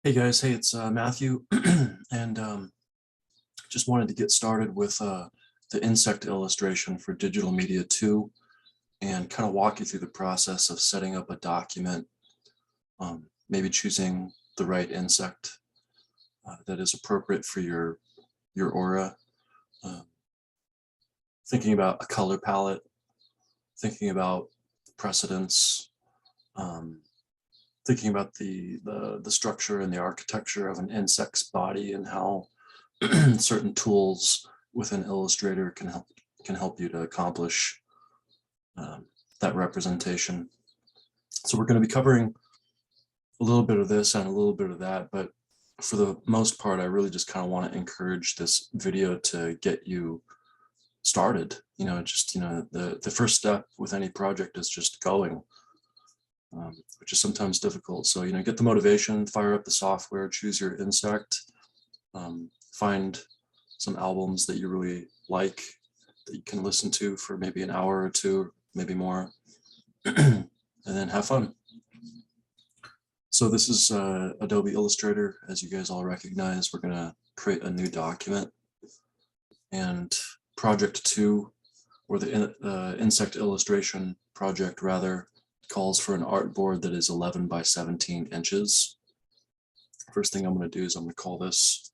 Hey guys, hey, it's Matthew, and just wanted to get started with the insect illustration for Digital Media 2 and kind of walk you through the process of setting up a document, maybe choosing the right insect that is appropriate for your aura, uh, thinking about a color palette, thinking about precedence, um, thinking about the structure and the architecture of an insect's body and how certain tools within Illustrator can help you to accomplish um, that representation. So we're going to be covering a little bit of this and a little bit of that, but for the most part, I really just kind of want to encourage this video to get you started. The first step with any project is just going. Which is sometimes difficult. So, get the motivation, fire up the software, choose your insect, find some albums that you really like that you can listen to for maybe an hour or two, maybe more, and then have fun. So this is Adobe Illustrator. As you guys all recognize, we're going to create a new document, and project 2, or the insect illustration project rather, calls for an artboard that is 11 by 17 inches. First thing I'm going to do is I'm going to call this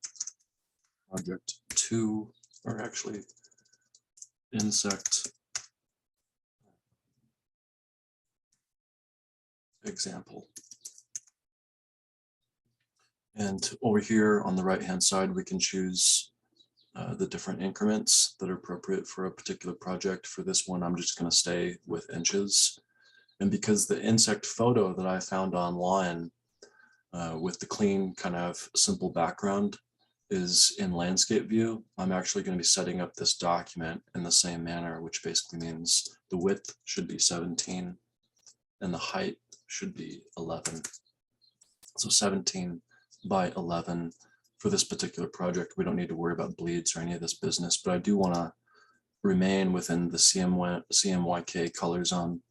project 2, or actually insect example. And over here on the right hand side, we can choose the different increments that are appropriate for a particular project. For this one, I'm just going to stay with inches. And because the insect photo that I found online with the clean kind of simple background is in landscape view, I'm actually going to be setting up this document in the same manner, which basically means the width should be 17 and the height should be 11. So 17 by 11 for this particular project. We don't need to worry about bleeds or any of this business, but I do want to remain within the CMYK color zone.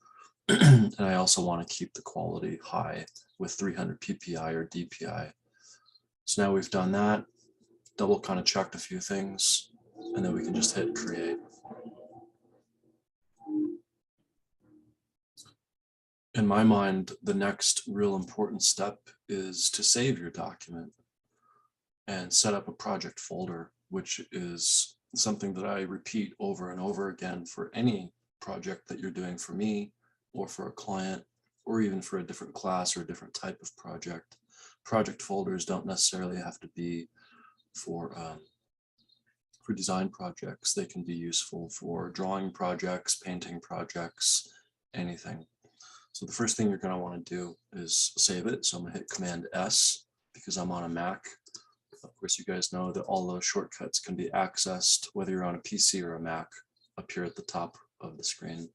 And I also want to keep the quality high with 300 PPI or DPI. So now we've done that, double kind of checked a few things, and then we can just hit create. In my mind, the next real important step is to save your document and set up a project folder, which is something that I repeat over and over again for any project that you're doing for me, or for a client, or even for a different class or a different type of project. Project folders don't necessarily have to be for design projects. They can be useful for drawing projects, painting projects, anything. So the first thing you're going to want to do is save it. So I'm going to hit Command S because I'm on a Mac. Of course, you guys know that all those shortcuts can be accessed whether you're on a PC or a Mac up here at the top of the screen.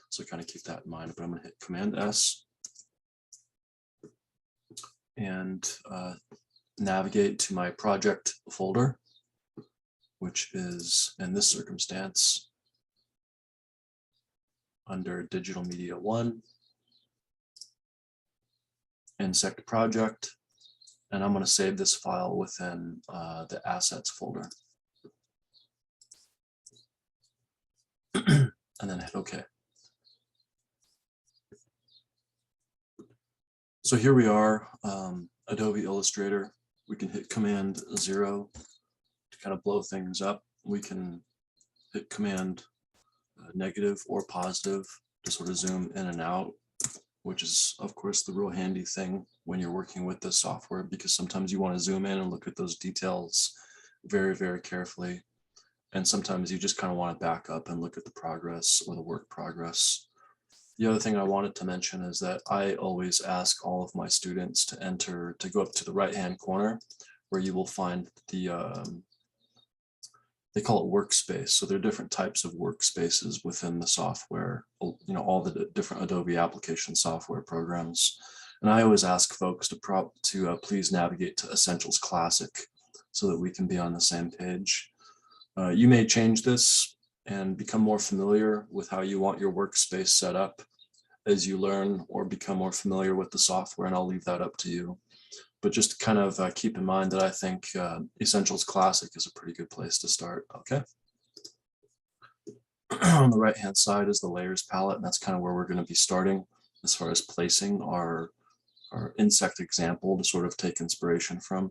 So kind of keep that in mind, but I'm going to hit Command S and navigate to my project folder, which is in this circumstance under Digital Media 1, Insect Project, and I'm going to save this file within the Assets folder. And then hit OK. So here we are, Adobe Illustrator. We can hit Command 0 to kind of blow things up. We can hit Command negative or positive to sort of zoom in and out, which is, of course, the real handy thing when you're working with this software, because sometimes you want to zoom in and look at those details very, very carefully. And sometimes you just kind of want to back up and look at the progress or the work progress. The other thing I wanted to mention is that I always ask all of my students to go up to the right-hand corner where you will find the, they call it workspace. So there are different types of workspaces within the software, all the different Adobe application software programs. And I always ask folks to please navigate to Essentials Classic so that we can be on the same page. You may change this and become more familiar with how you want your workspace set up as you learn or become more familiar with the software, and I'll leave that up to you. But just kind of keep in mind that I think Essentials Classic is a pretty good place to start. Okay. On the right hand side is the layers palette, and that's kind of where we're going to be starting as far as placing our insect example to sort of take inspiration from.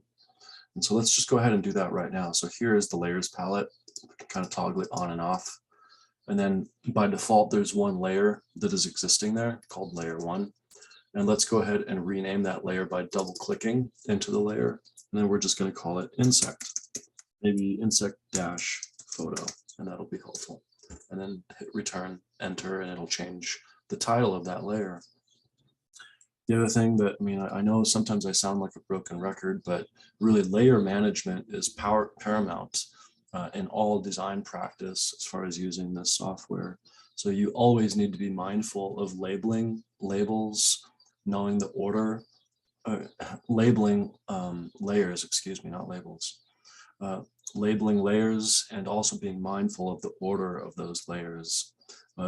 And so let's just go ahead and do that right now. So here is the layers palette. We can kind of toggle it on and off. And then by default, there's one layer that is existing there called layer 1. And let's go ahead and rename that layer by double clicking into the layer. And then we're just going to call it insect, maybe insect dash photo, and that'll be helpful. And then hit return, enter, and it'll change the title of that layer. The other thing that, I mean, I know sometimes I sound like a broken record, but really layer management is paramount in all design practice as far as using this software. So you always need to be mindful of labeling, labels, knowing the order, labeling layers, excuse me, not labels. Labeling layers and also being mindful of the order of those layers,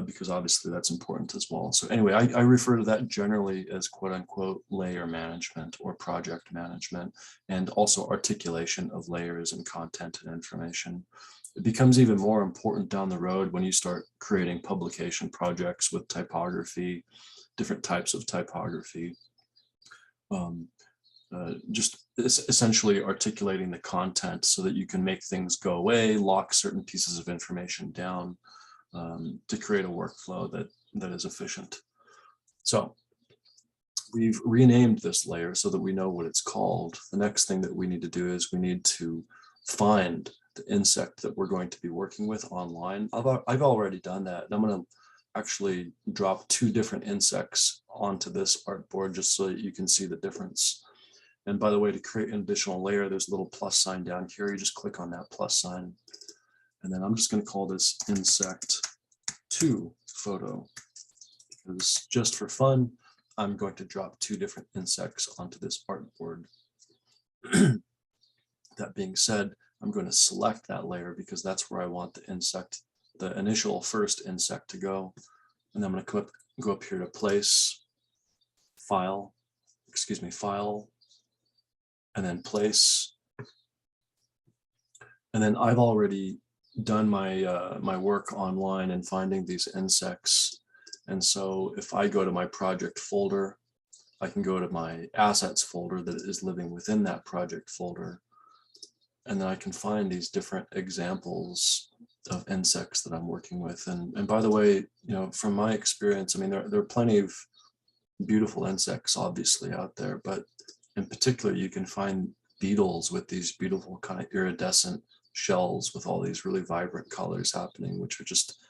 because obviously that's important as well. So anyway, I refer to that generally as quote unquote layer management or project management, and also articulation of layers and content and information. It becomes even more important down the road when you start creating publication projects with typography, different types of typography. Just essentially articulating the content so that you can make things go away, lock certain pieces of information down to create a workflow that is efficient. So we've renamed this layer so that we know what it's called. The next thing that we need to do is we need to find the insect that we're going to be working with online. I've already done that, and I'm going to actually drop 2 different insects onto this artboard just so that you can see the difference. And by the way, to create an additional layer, there's a little plus sign down here. You just click on that plus sign. And then I'm just going to call this insect 2 photo, because just for fun, I'm going to drop 2 different insects onto this artboard. That being said, I'm going to select that layer because that's where I want the insect, the initial first insect, to go. And then I'm going to go up here to place, file, and then place. And then I've already done my my work online and finding these insects. And so if I go to my project folder, I can go to my assets folder that is living within that project folder. And then I can find these different examples of insects that I'm working with. And by the way, you know, from my experience, I mean, there are plenty of beautiful insects obviously out there, but in particular, you can find beetles with these beautiful kind of iridescent shells with all these really vibrant colors happening, which are just,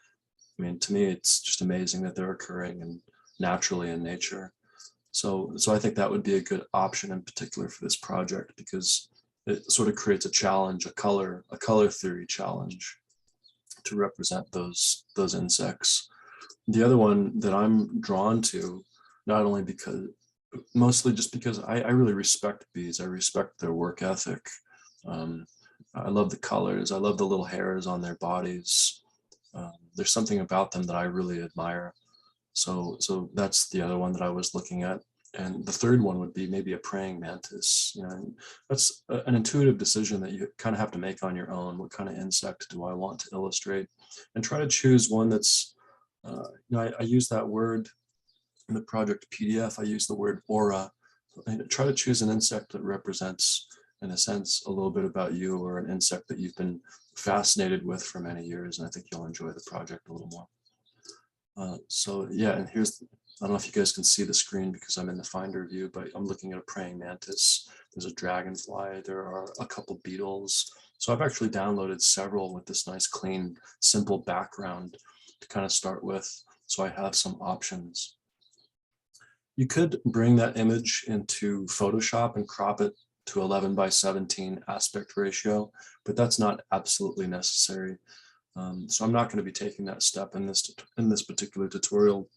I mean, to me, it's just amazing that they're occurring and naturally in nature. So I think that would be a good option in particular for this project, because it sort of creates a challenge, a color theory challenge to represent those insects. The other one that I'm drawn to, not only because, mostly just because I really respect bees. I respect their work ethic. I love the colors. I love the little hairs on their bodies. There's something about them that I really admire. So that's the other one that I was looking at. And the third one would be maybe a praying mantis. You know, and that's an intuitive decision that you kind of have to make on your own. What kind of insect do I want to illustrate? And try to choose one that's, you know, I use that word in the project PDF. I use the word aura. And try to choose an insect that represents, in a sense, a little bit about you, or an insect that you've been fascinated with for many years. And I think you'll enjoy the project a little more. So yeah, and here's, I don't know if you guys can see the screen because I'm in the Finder view, but I'm looking at a praying mantis. There's a dragonfly. There are a couple beetles. So I've actually downloaded several with this nice, clean, simple background to kind of start with. So I have some options. You could bring that image into Photoshop and crop it to 11:17 aspect ratio, but that's not absolutely necessary. So I'm not going to be taking that step in this particular tutorial.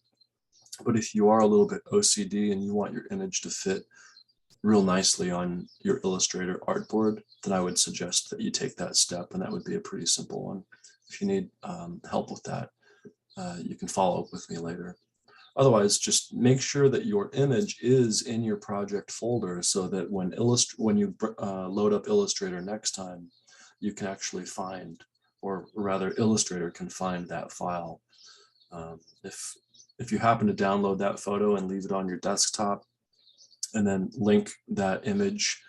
But if you are a little bit OCD and you want your image to fit real nicely on your Illustrator artboard, then I would suggest that you take that step, and that would be a pretty simple one. If you need help with that, you can follow up with me later. Otherwise, just make sure that your image is in your project folder so that when you load up Illustrator next time, you can actually find, or rather Illustrator can find that file. If you happen to download that photo and leave it on your desktop and then link that image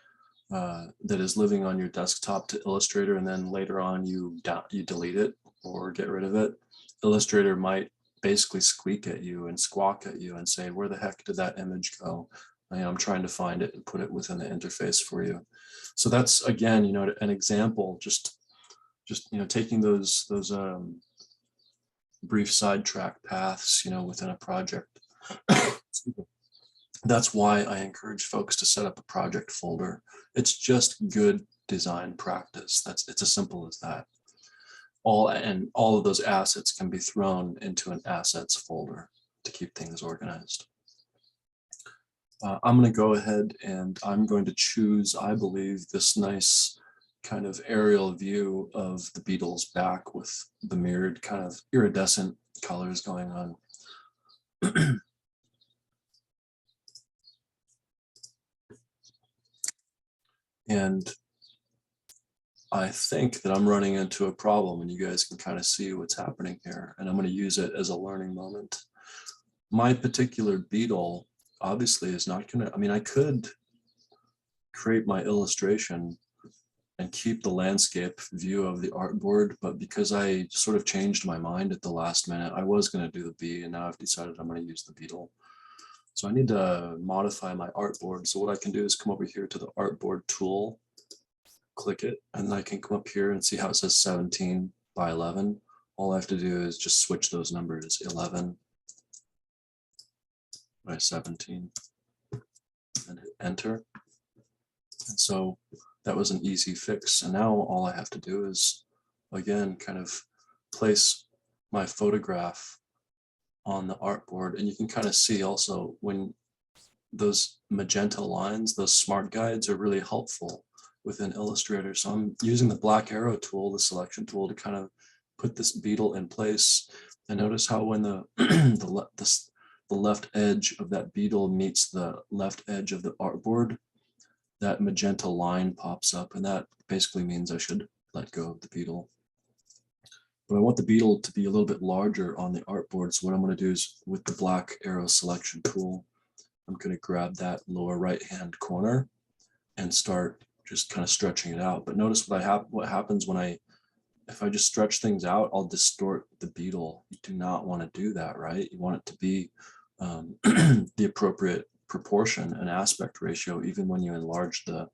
that is living on your desktop to Illustrator, and then later on you delete it or get rid of it, Illustrator might basically squeak at you and squawk at you and say, where the heck did that image go? I'm trying to find it and put it within the interface for you. So that's, again, an example, just taking those brief sidetrack paths, within a project. That's why I encourage folks to set up a project folder. It's just good design practice. It's as simple as that. All of those assets can be thrown into an assets folder to keep things organized. I'm going to go ahead and I'm going to choose, I believe, this nice kind of aerial view of the beetle's back with the mirrored kind of iridescent colors going on. And I think that I'm running into a problem, and you guys can kind of see what's happening here, and I'm going to use it as a learning moment. My particular beetle obviously is not going to, I could create my illustration and keep the landscape view of the artboard, but because I sort of changed my mind at the last minute, I was going to do the bee, and now I've decided I'm going to use the beetle. So I need to modify my artboard. So what I can do is come over here to the artboard tool, click it, and I can come up here and see how it says 17 by 11. All I have to do is just switch those numbers, 11 by 17, and hit enter. And so that was an easy fix. And now all I have to do is, again, kind of place my photograph on the artboard. And you can kind of see also when those magenta lines, those smart guides are really helpful within Illustrator. So I'm using the black arrow tool, the selection tool, to kind of put this beetle in place. And notice how when the left edge of that beetle meets the left edge of the artboard, that magenta line pops up, and that basically means I should let go of the beetle. But I want the beetle to be a little bit larger on the artboard. So what I'm going to do is, with the black arrow selection tool, I'm going to grab that lower right-hand corner and start just kind of stretching it out. But notice what happens when if I just stretch things out, I'll distort the beetle. You do not want to do that, right? You want it to be the appropriate proportion and aspect ratio, even when you enlarge the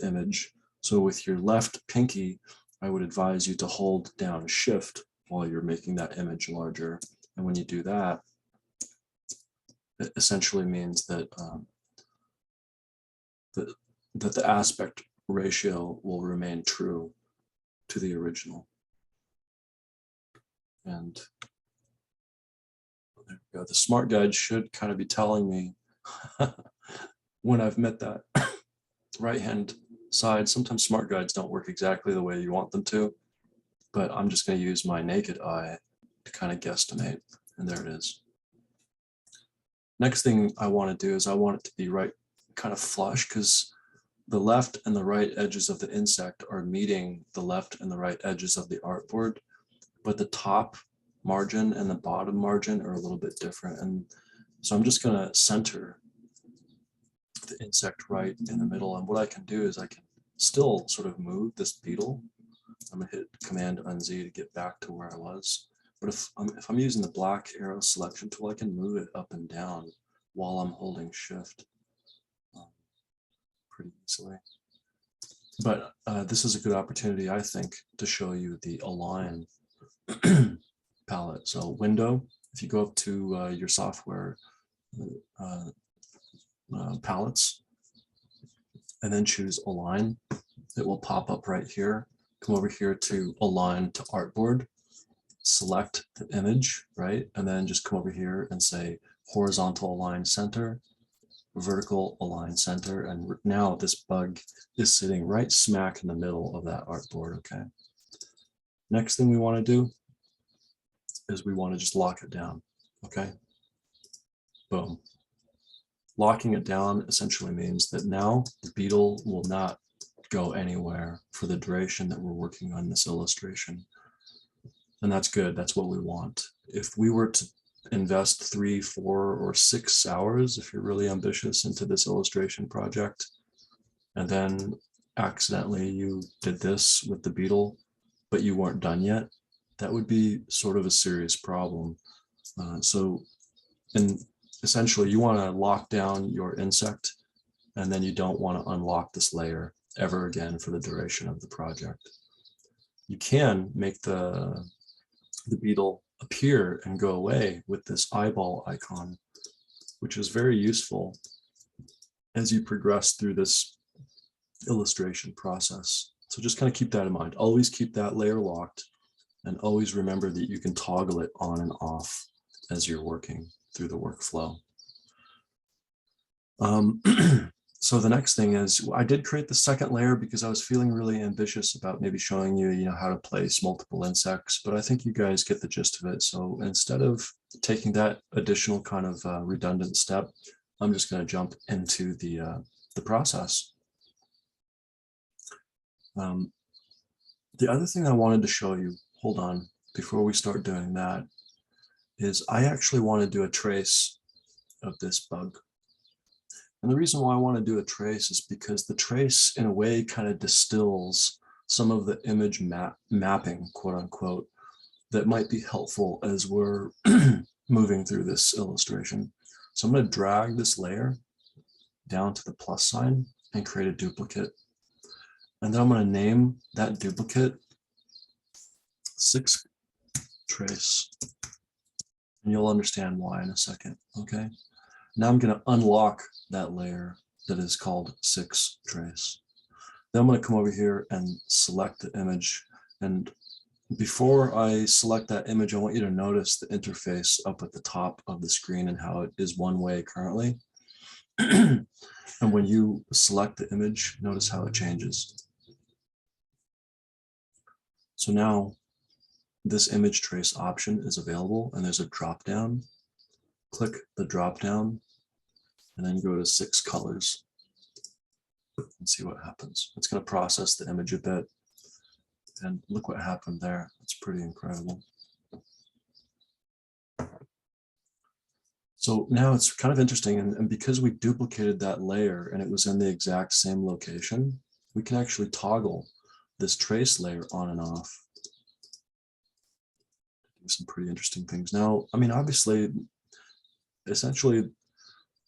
image. So with your left pinky, I would advise you to hold down Shift while you're making that image larger. And when you do that, it essentially means that that the aspect ratio will remain true to the original. And there we go. The smart guide should kind of be telling me when I've met that right-hand side. Sometimes smart guides don't work exactly the way you want them to, but I'm just going to use my naked eye to kind of guesstimate, and there it is. Next thing I want to do is I want it to be right kind of flush, because the left and the right edges of the insect are meeting the left and the right edges of the artboard, but the top margin and the bottom margin are a little bit different. And so I'm just going to center the insect right in the middle. And what I can do is I can still sort of move this beetle. I'm going to hit Command-Z to get back to where I was. But if I'm using the black arrow selection tool, I can move it up and down while I'm holding Shift pretty easily. But this is a good opportunity, I think, to show you the Align palette. So Window, if you go up to your software palettes and then choose Align, it will pop up right here. Come over here to Align to Artboard, select the image, right? And then just come over here and say Horizontal Align Center, Vertical Align Center. And now this bug is sitting right smack in the middle of that artboard, okay? Next thing we want to do is we want to just lock it down, okay? Boom. Locking it down essentially means that now the beetle will not go anywhere for the duration that we're working on this illustration. And that's good. That's what we want. If we were to invest 3, 4, or 6 hours, if you're really ambitious, into this illustration project, and then accidentally you did this with the beetle, but you weren't done yet, that would be sort of a serious problem. And essentially you want to lock down your insect, and then you don't want to unlock this layer ever again for the duration of the project. You can make the beetle appear and go away with this eyeball icon, which is very useful as you progress through this illustration process. So just kind of keep that in mind. Always keep that layer locked, and always remember that you can toggle it on and off as you're working through the workflow. So the next thing is, I did create the second layer because I was feeling really ambitious about maybe showing you, how to place multiple insects, but I think you guys get the gist of it. So instead of taking that additional kind of redundant step, I'm just going to jump into the process. The other thing I wanted to show you, hold on, before we start doing that, is I actually want to do a trace of this bug. And the reason why I want to do a trace is because the trace, in a way, kind of distills some of the image mapping, quote unquote, that might be helpful as we're moving through this illustration. So I'm going to drag this layer down to the plus sign and create a duplicate. And then I'm going to name that duplicate 6 trace. And you'll understand why in a second, okay? Now I'm going to unlock that layer that is called 6 trace. Then I'm going to come over here and select the image. And before I select that image, I want you to notice the interface up at the top of the screen and how it is one way currently. And when you select the image, notice how it changes. So now this image trace option is available, and there's a drop down. Click the drop down and then go to 6 colors and see what happens. It's going to process the image a bit, and look what happened there. It's pretty incredible. So now it's kind of interesting, and because we duplicated that layer and it was in the exact same location, we can actually toggle this trace layer on and off. Do some pretty interesting things. Now, I mean, obviously, essentially,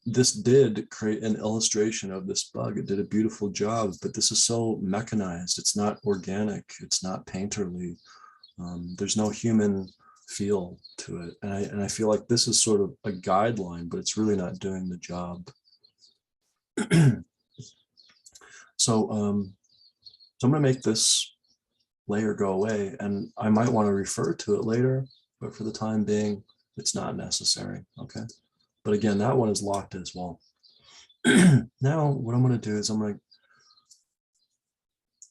this did create an illustration of this bug. It did a beautiful job, but this is so mechanized. It's not organic. It's not painterly. There's no human feel to it. And I feel like this is sort of a guideline, but it's really not doing the job. So I'm going to make this layer go away, and I might want to refer to it later, but for the time being, it's not necessary, okay? But again, that one is locked as well. Now, what I'm going to do is I'm going to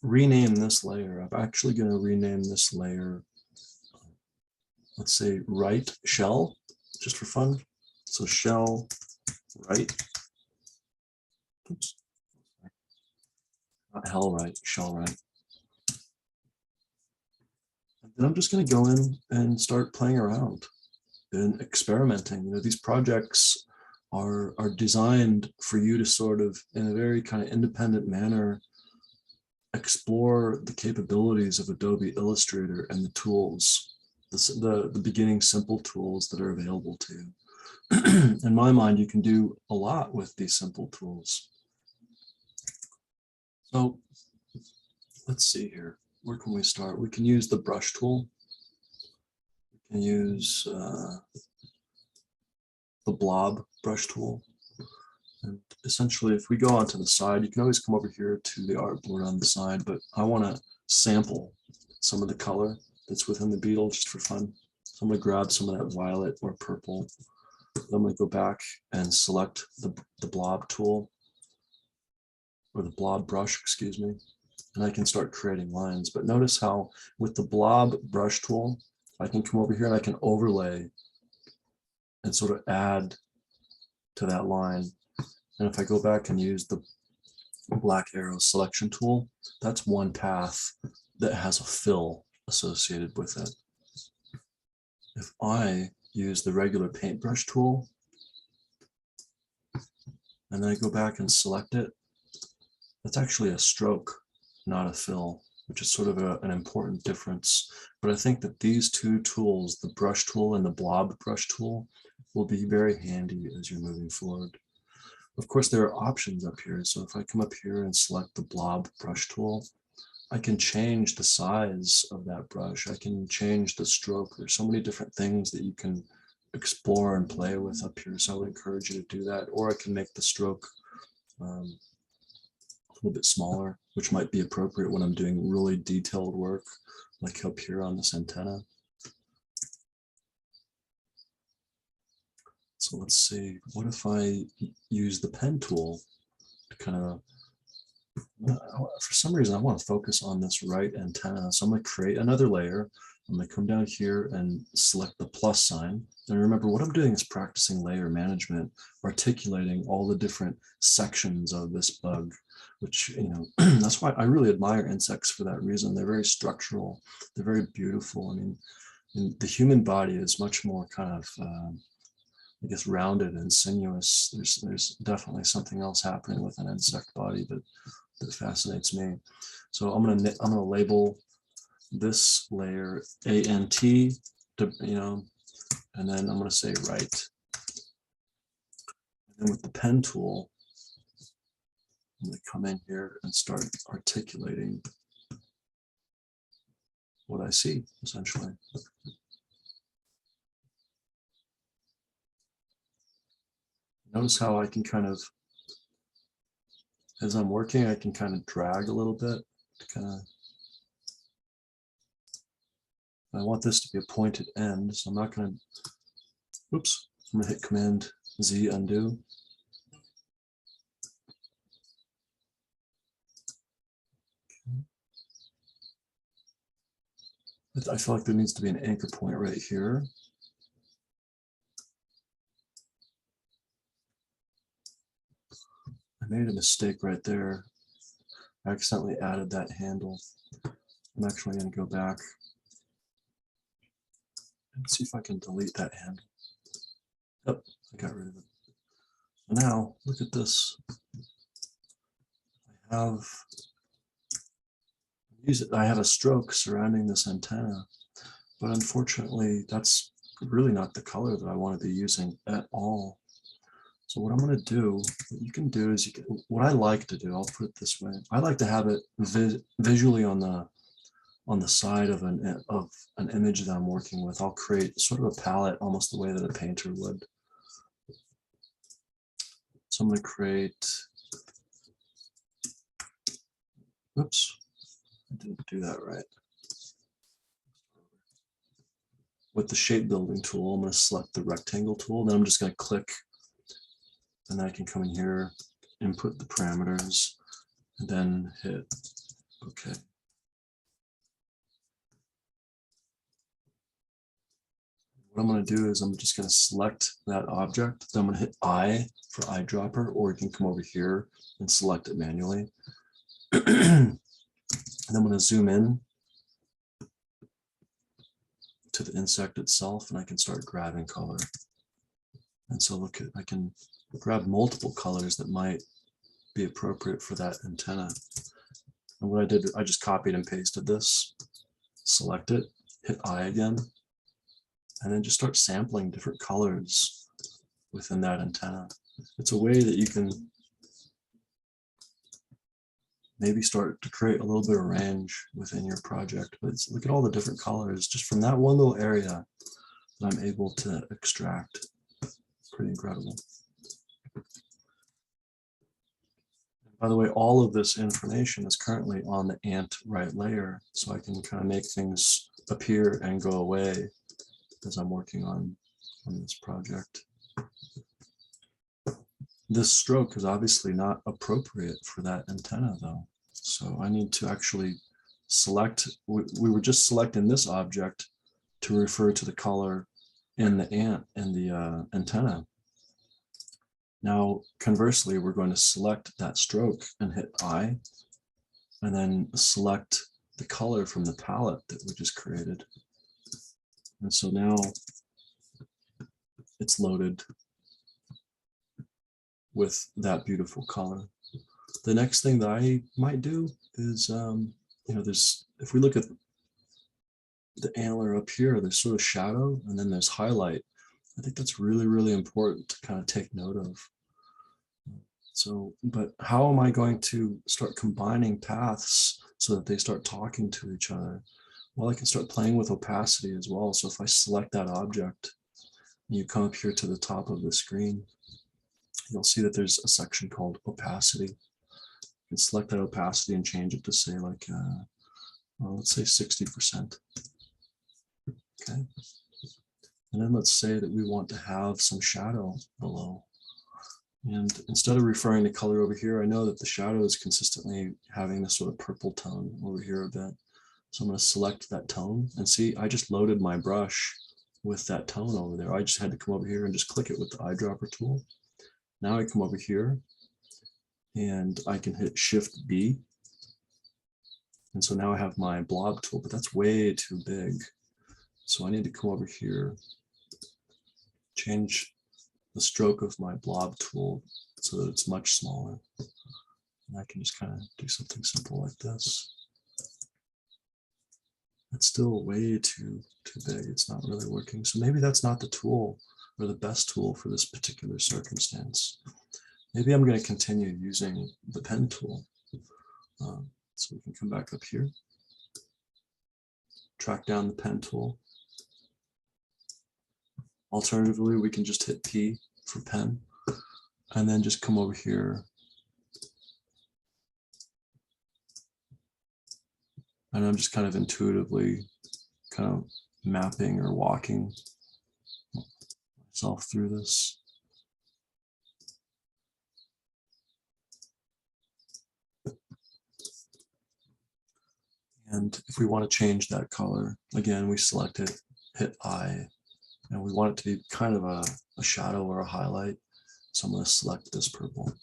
rename this layer. I'm actually going to rename this layer, let's say right shell, just for fun. So shell right. Oops. Not hell right, shell right. And then I'm just going to go in and start playing around and experimenting. These projects are designed for you to sort of, in a very kind of independent manner, explore the capabilities of Adobe Illustrator and the tools, the beginning simple tools that are available to you. In my mind, you can do a lot with these simple tools. So let's see here. Where can we start? We can use the brush tool. We can use the blob brush tool. And essentially, if we go onto the side, you can always come over here to the artboard on the side, but I want to sample some of the color that's within the beetle just for fun. So I'm going to grab some of that violet or purple. I'm going to go back and select the blob tool, or the blob brush, excuse me, and I can start creating lines. But notice how with the blob brush tool, I can come over here and I can overlay and sort of add to that line. And if I go back and use the black arrow selection tool, that's one path that has a fill associated with it. If I use the regular paintbrush tool, and then I go back and select it, that's actually a stroke, not a fill, which is sort of an important difference. But I think that these two tools, the brush tool and the blob brush tool, will be very handy as you're moving forward. Of course, there are options up here. So if I come up here and select the blob brush tool, I can change the size of that brush. I can change the stroke. There's so many different things that you can explore and play with up here. So I would encourage you to do that. Or I can make the stroke a little bit smaller, which might be appropriate when I'm doing really detailed work, like up here on this antenna. So let's see, what if I use the pen tool to kind of, for some reason, I want to focus on this right antenna. So I'm going to create another layer. I'm going to come down here and select the plus sign. And remember, what I'm doing is practicing layer management, articulating all the different sections of this bug, which, you know, that's why I really admire insects for that reason. They're very structural. They're very beautiful. I mean, the human body is much more kind of, I guess, rounded and sinuous. There's definitely something else happening with an insect body that fascinates me. So I'm gonna label this layer ANT, to, you know, and then I'm gonna say right. And then with the pen tool, I'm gonna come in here and start articulating what I see, essentially. Notice how I can kind of, as I'm working, I can kind of drag a little bit to kind of, I want this to be a pointed end, so I'm not going to, oops, I'm going to hit Command Z, undo. I feel like there needs to be an anchor point right here. I made a mistake right there. I accidentally added that handle. I'm actually going to go back and see if I can delete that handle. Yep, I got rid of it. Now, look at this. I have a stroke surrounding this antenna, but unfortunately, that's really not the color that I want to be using at all. So what I'm going to do, what you can do is, what I like to do, I'll put it this way, I like to have it visually on the side of an image that I'm working with. I'll create sort of a palette, almost the way that a painter would. So I'm going to create, oops, I didn't do that right. With the shape building tool, I'm going to select the rectangle tool, then I'm just going to click, and then I can come in here, input the parameters, and then hit OK. What I'm going to do is I'm just going to select that object. Then I'm going to hit I for eyedropper, or you can come over here and select it manually. And I'm going to zoom in to the insect itself, and I can start grabbing color. And so look at, I can grab multiple colors that might be appropriate for that antenna. And what I did, I just copied and pasted this, select it, hit I again, and then just start sampling different colors within that antenna. It's a way that you can maybe start to create a little bit of range within your project. But look at all the different colors just from that one little area that I'm able to extract. Pretty incredible. By the way, all of this information is currently on the ant right layer, so I can kind of make things appear and go away as I'm working on this project. This stroke is obviously not appropriate for that antenna though. So I need to actually select, we were just selecting this object to refer to the color in the antenna. Now, conversely, we're going to select that stroke and hit I, and then select the color from the palette that we just created. And so now it's loaded with that beautiful color. The next thing that I might do is, if we look at the antler up here, there's sort of shadow and then there's highlight. I think that's really, really important to kind of take note of. So, but how am I going to start combining paths so that they start talking to each other? Well, I can start playing with opacity as well. So if I select that object, and you come up here to the top of the screen, you'll see that there's a section called opacity. You can select that opacity and change it to say like, well, let's say 60%. Okay. And then let's say that we want to have some shadow below. And instead of referring to color over here, I know that the shadow is consistently having this sort of purple tone over here a bit. So I'm going to select that tone and see, I just loaded my brush with that tone over there. I just had to come over here and just click it with the eyedropper tool. Now I come over here and I can hit Shift B. And so now I have my blob tool, but that's way too big. So I need to come over here, change the stroke of my blob tool so that it's much smaller. And I can just kind of do something simple like this. It's still way too big. It's not really working. So maybe that's not the tool or the best tool for this particular circumstance. Maybe I'm going to continue using the pen tool. So we can come back up here, track down the pen tool. Alternatively, we can just hit P for pen and then just come over here and I'm just kind of intuitively kind of mapping or walking myself through this. And if we want to change that color, again, we select it, hit I, and we want it to be kind of a shadow or a highlight. So I'm going to select this purple.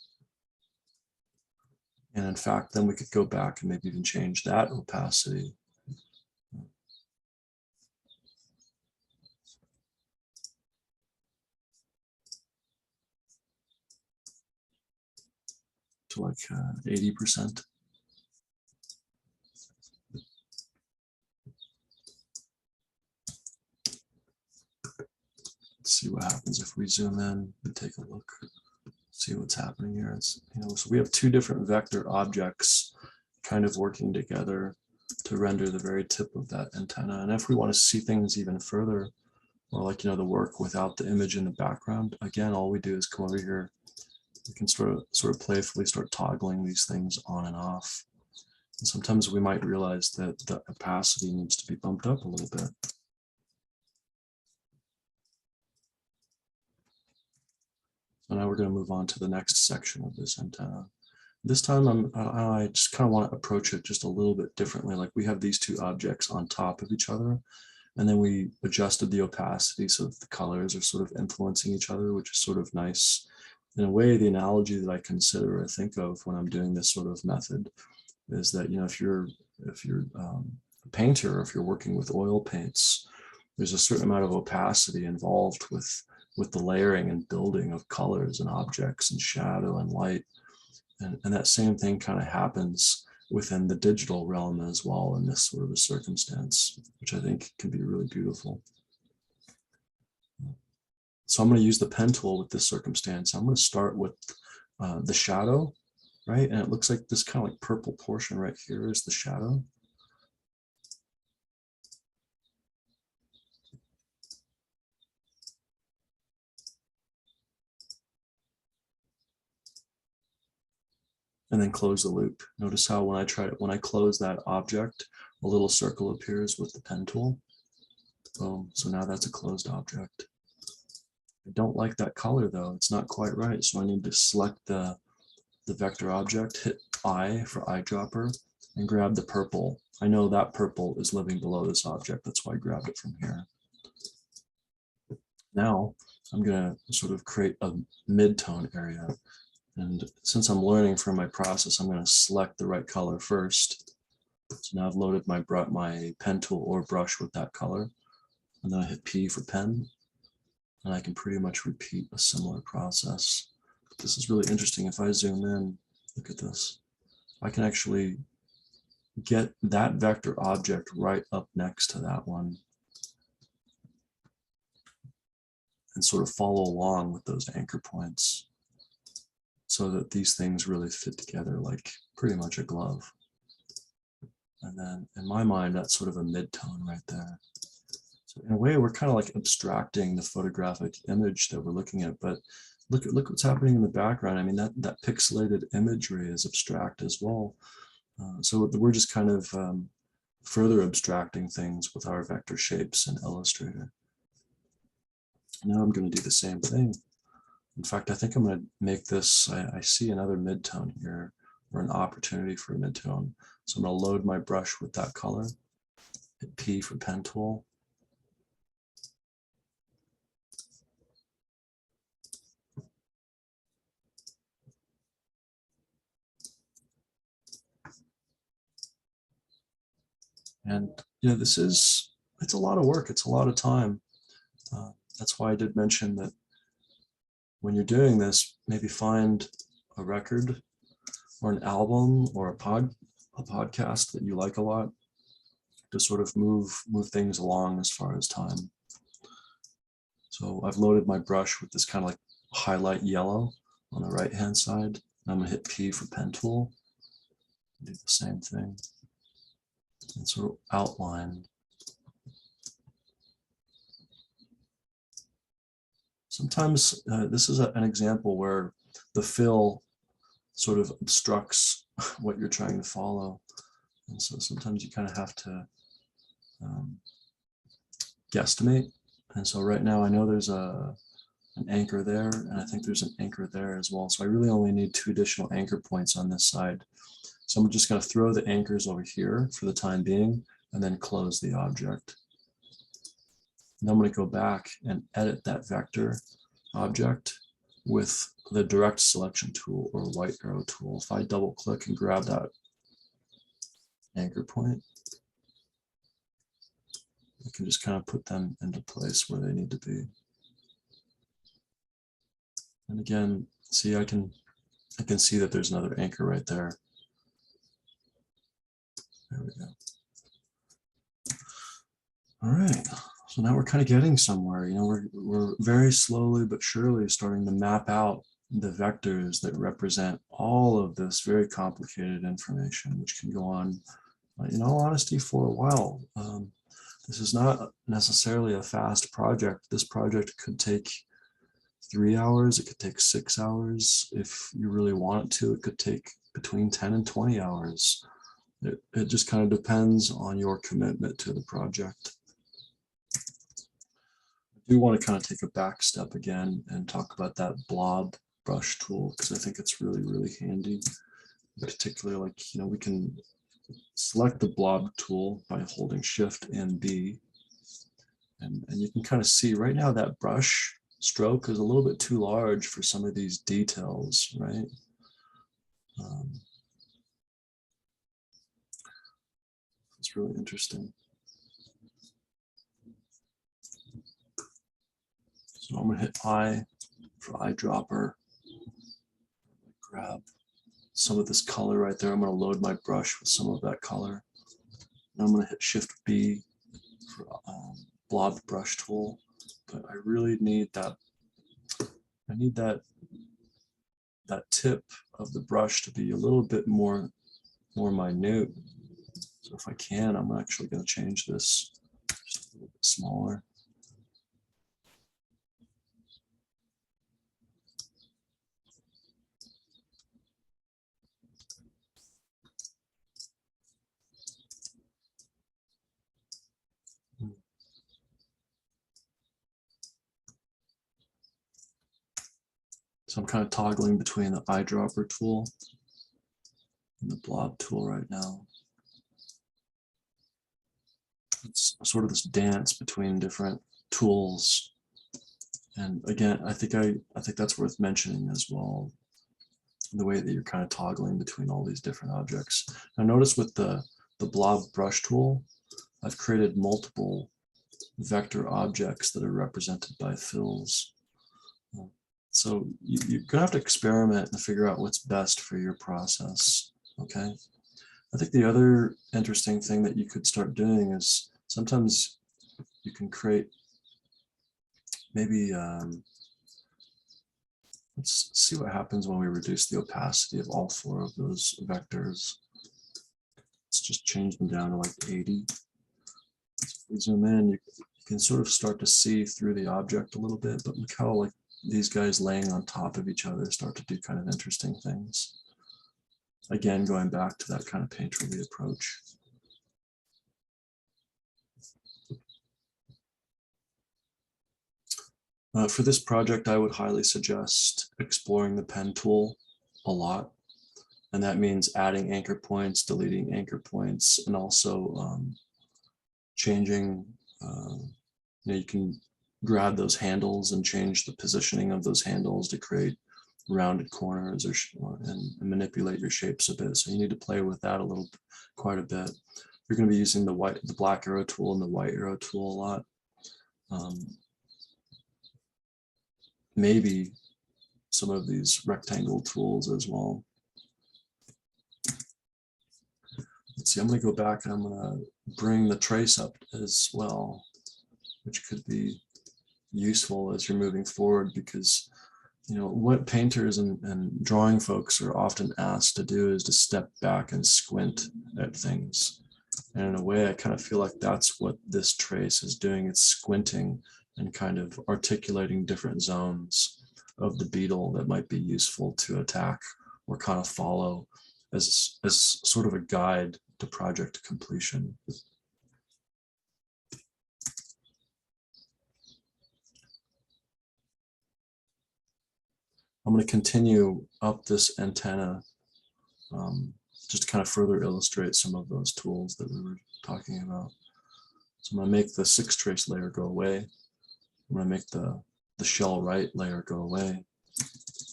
And in fact, then we could go back and maybe even change that opacity. To like 80%. Let's see what happens if we zoom in and take a look. See what's happening here. It's, so we have two different vector objects kind of working together to render the very tip of that antenna. And if we want to see things even further, or like, the work without the image in the background, again, all we do is come over here. We can sort of playfully start toggling these things on and off. And sometimes we might realize that the opacity needs to be bumped up a little bit. So now we're going to move on to the next section of this antenna. This time I just kind of want to approach it just a little bit differently. Like we have these two objects on top of each other, and then we adjusted the opacity so that the colors are sort of influencing each other, which is sort of nice. In a way, the analogy that I consider or think of when I'm doing this sort of method is that, if you're a painter, or if you're working with oil paints, there's a certain amount of opacity involved with the layering and building of colors and objects and shadow and light. And that same thing kind of happens within the digital realm as well in this sort of a circumstance, which I think can be really beautiful. So I'm going to use the pen tool with this circumstance. I'm going to start with the shadow, right? And it looks like this kind of like purple portion right here is the shadow. And then close the loop. Notice how when I close that object, a little circle appears with the pen tool. Boom. So now that's a closed object. I don't like that color though. It's not quite right. So I need to select the vector object, hit I for eyedropper, and grab the purple. I know that purple is living below this object. That's why I grabbed it from here. Now I'm going to sort of create a mid-tone area. And since I'm learning from my process, I'm going to select the right color first. So now I've loaded my pen tool or brush with that color. And then I hit P for pen. And I can pretty much repeat a similar process. But this is really interesting. If I zoom in, look at this. I can actually get that vector object right up next to that one and sort of follow along with those anchor points so that these things really fit together like pretty much a glove. And then in my mind, that's sort of a mid-tone right there. So in a way, we're kind of like abstracting the photographic image that we're looking at, but look what's happening in the background. I mean, that pixelated imagery is abstract as well. So we're just kind of further abstracting things with our vector shapes in Illustrator. Now I'm going to do the same thing. In fact, I think I'm going to make this, I see another mid-tone here, or an opportunity for a mid-tone. So I'm going to load my brush with that color, hit P for pen tool. And it's a lot of work, it's a lot of time. That's why I did mention that when you're doing this, maybe find a record or an album or a podcast that you like a lot to sort of move things along as far as time. So I've loaded my brush with this kind of like highlight yellow on the right hand side. I'm going to hit P for pen tool, do the same thing, and sort of outline. Sometimes this is an example where the fill sort of obstructs what you're trying to follow. And so sometimes you kind of have to guesstimate. And so right now I know there's an anchor there, and I think there's an anchor there as well. So I really only need 2 additional anchor points on this side. So I'm just going to throw the anchors over here for the time being, and then close the object. And I'm going to go back and edit that vector object with the direct selection tool or white arrow tool. If I double click and grab that anchor point, I can just kind of put them into place where they need to be. And again, see, I can see that there's another anchor right there. There we go. All right. So now we're kind of getting somewhere. You know, we're very slowly but surely starting to map out the vectors that represent all of this very complicated information, which can go on, in all honesty, for a while. This is not necessarily a fast project. This project could take 3 hours. It could take 6 hours. If you really want it to, it could take between 10 and 20 hours. It just kind of depends on your commitment to the project. I do want to kind of take a back step again and talk about that blob brush tool, because I think it's really, really handy. Particularly, like, you know, we can select the blob tool by holding Shift and B. And you can kind of see right now that brush stroke is a little bit too large for some of these details, right? It's really interesting. So I'm going to hit I for eyedropper. Grab some of this color right there. I'm going to load my brush with some of that color. And I'm going to hit Shift B for blob brush tool. But I really need that. I need that tip of the brush to be a little bit more minute. So if I can, I'm actually going to change this just a little bit smaller. So I'm kind of toggling between the eyedropper tool and the blob tool right now. It's sort of this dance between different tools. And again, I think that's worth mentioning as well, the way that you're kind of toggling between all these different objects. Now notice with the blob brush tool, I've created multiple vector objects that are represented by fills. So you're gonna have to experiment and figure out what's best for your process, okay? I think the other interesting thing that you could start doing is sometimes you can create maybe, let's see what happens when we reduce the opacity of all 4 of those vectors. Let's just change them down to like 80. So if we zoom in, you can sort of start to see through the object a little bit, but look how like these guys laying on top of each other start to do kind of interesting things. Again, going back to that kind of painterly approach. For this project, I would highly suggest exploring the pen tool a lot. And that means adding anchor points, deleting anchor points, and also changing, you can grab those handles and change the positioning of those handles to create rounded corners and manipulate your shapes a bit. So you need to play with that quite a bit. You're going to be using the black arrow tool and the white arrow tool a lot. Maybe some of these rectangle tools as well. Let's see, I'm going to go back and I'm going to bring the trace up as well, which could be useful as you're moving forward, because what painters and drawing folks are often asked to do is to step back and squint at things. And in a way, I kind of feel like that's what this trace is doing. It's squinting and kind of articulating different zones of the beetle that might be useful to attack or kind of follow as sort of a guide to project completion. I'm going to continue up this antenna just to kind of further illustrate some of those tools that we were talking about. So I'm going to make the 6 trace layer go away. I'm going to make the shell right layer go away.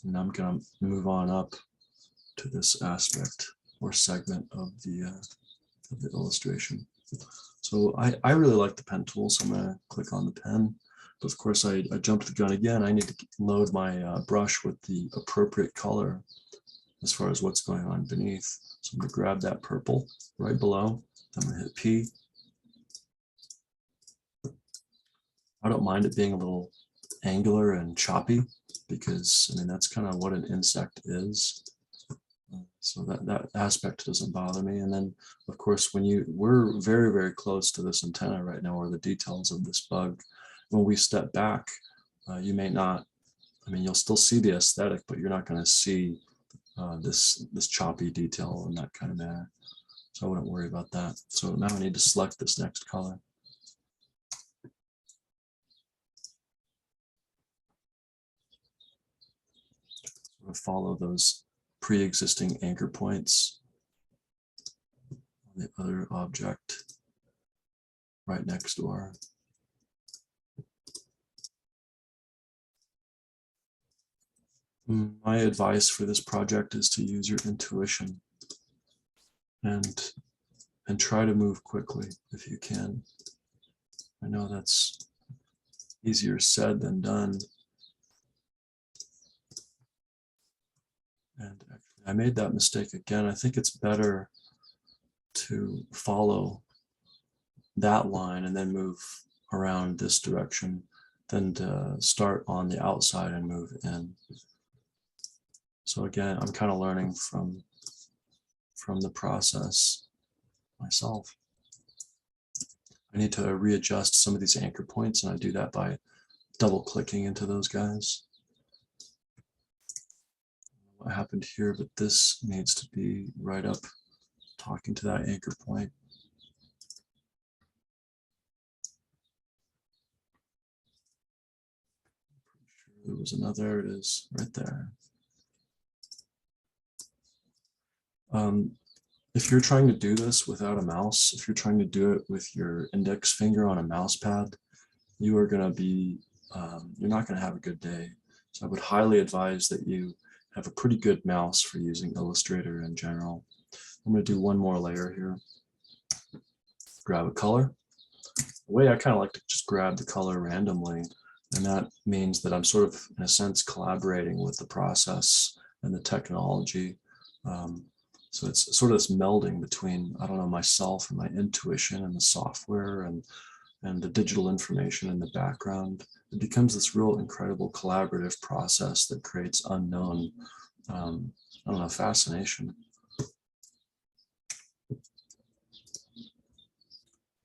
And I'm going to move on up to this aspect or segment of the illustration. So I really like the pen tool, so I'm going to click on the pen. But of course, I jumped the gun again. I need to load my brush with the appropriate color as far as what's going on beneath. So I'm going to grab that purple right below. I'm going to hit P. I don't mind it being a little angular and choppy, because I mean that's kind of what an insect is. So that aspect doesn't bother me. And then of course, we're very, very close to this antenna right now, or the details of this bug. When we step back, you may not, you'll still see the aesthetic, but you're not going to see this choppy detail in that kind of manner. So I wouldn't worry about that. So now I need to select this next color. Follow those pre-existing anchor points on the other object right next door. My advice for this project is to use your intuition and try to move quickly if you can. I know that's easier said than done. And actually, I made that mistake again. I think it's better to follow that line and then move around this direction than to start on the outside and move in. So again, I'm kind of learning from the process myself. I need to readjust some of these anchor points, and I do that by double clicking into those guys. What happened here, but this needs to be right up talking to that anchor point. There was another, there it is, right there. If you're trying to do this without a mouse, if you're trying to do it with your index finger on a mouse pad, you are going to be you're not going to have a good day. So I would highly advise that you have a pretty good mouse for using Illustrator in general. I'm going to do one more layer here. Grab a color. The way I kind of like to just grab the color randomly, and that means that I'm sort of, in a sense, collaborating with the process and the technology. So it's sort of this melding between, I don't know, myself and my intuition and the software and the digital information in the background. It becomes this real incredible collaborative process that creates unknown, I don't know, fascination.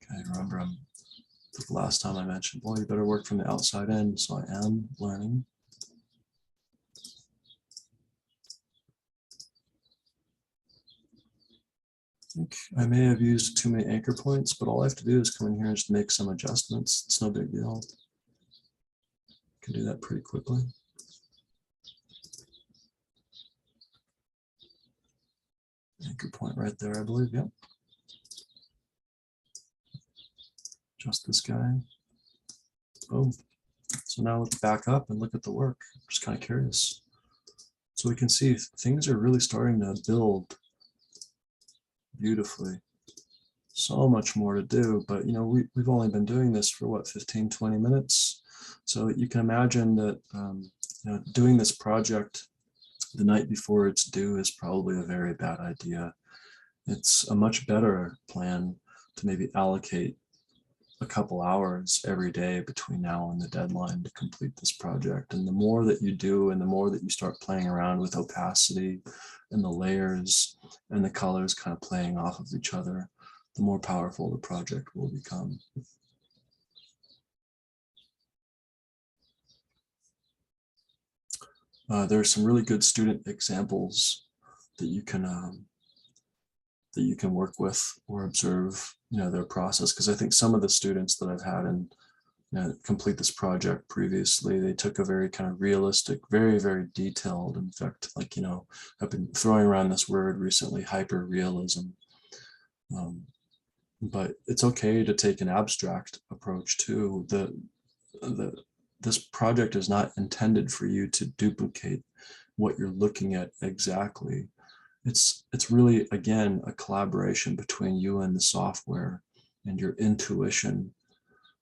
Okay, remember, the last time I mentioned, well, you better work from the outside in, so I am learning. I think I may have used too many anchor points, but all I have to do is come in here and just make some adjustments. It's no big deal. Can do that pretty quickly. Anchor point right there, I believe. Yep. Just this guy. Boom. So now let's back up and look at the work. I'm just kind of curious. So we can see things are really starting to build beautifully. So much more to do, but you know, we've only been doing this for what, 15-20 minutes. So you can imagine that you know, doing this project the night before it's due is probably a very bad idea. It's a much better plan to maybe allocate a couple hours every day between now and the deadline to complete this project. And the more that you do, and the more that you start playing around with opacity and the layers and the colors kind of playing off of each other, the more powerful the project will become. There are some really good student examples that you can work with or observe, you know, their process. Because I think some of the students that I've had and complete this project previously, they took a very kind of realistic, very, very detailed, in fact, like, you know, I've been throwing around this word recently, hyper realism. But it's okay to take an abstract approach too. This project is not intended for you to duplicate what you're looking at exactly. It's really, again, a collaboration between you and the software and your intuition.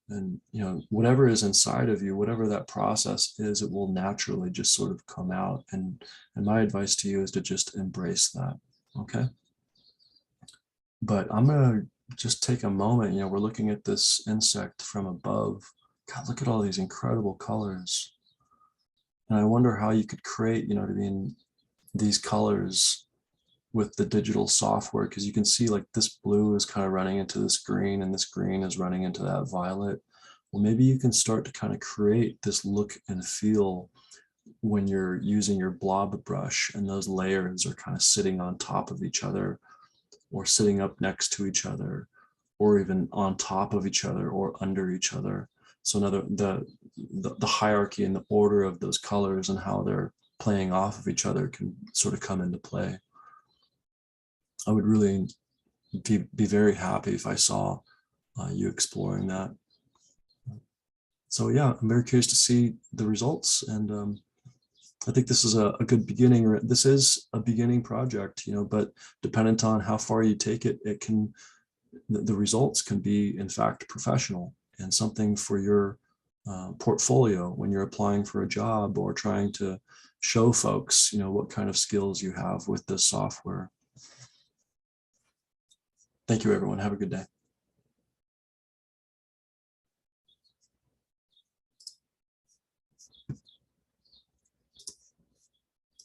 And, you know, whatever is inside of you, whatever that process is, it will naturally just sort of come out. And my advice to you is to just embrace that. Okay. But I'm going to just take a moment. You know, we're looking at this insect from above. God, look at all these incredible colors. And I wonder how you could create, you know what I mean, these colors with the digital software, because you can see like this blue is kind of running into this green and this green is running into that violet. Well, maybe you can start to kind of create this look and feel when you're using your blob brush and those layers are kind of sitting on top of each other or sitting up next to each other or even on top of each other or under each other. So the hierarchy and the order of those colors and how they're playing off of each other can sort of come into play. I would really be very happy if I saw you exploring that. So yeah, I'm very curious to see the results, and I think this is a good beginning. This is a beginning project, you know, but dependent on how far you take it, the results can be, in fact, professional and something for your portfolio when you're applying for a job or trying to show folks, you know, what kind of skills you have with this software. Thank you, everyone. Have a good day.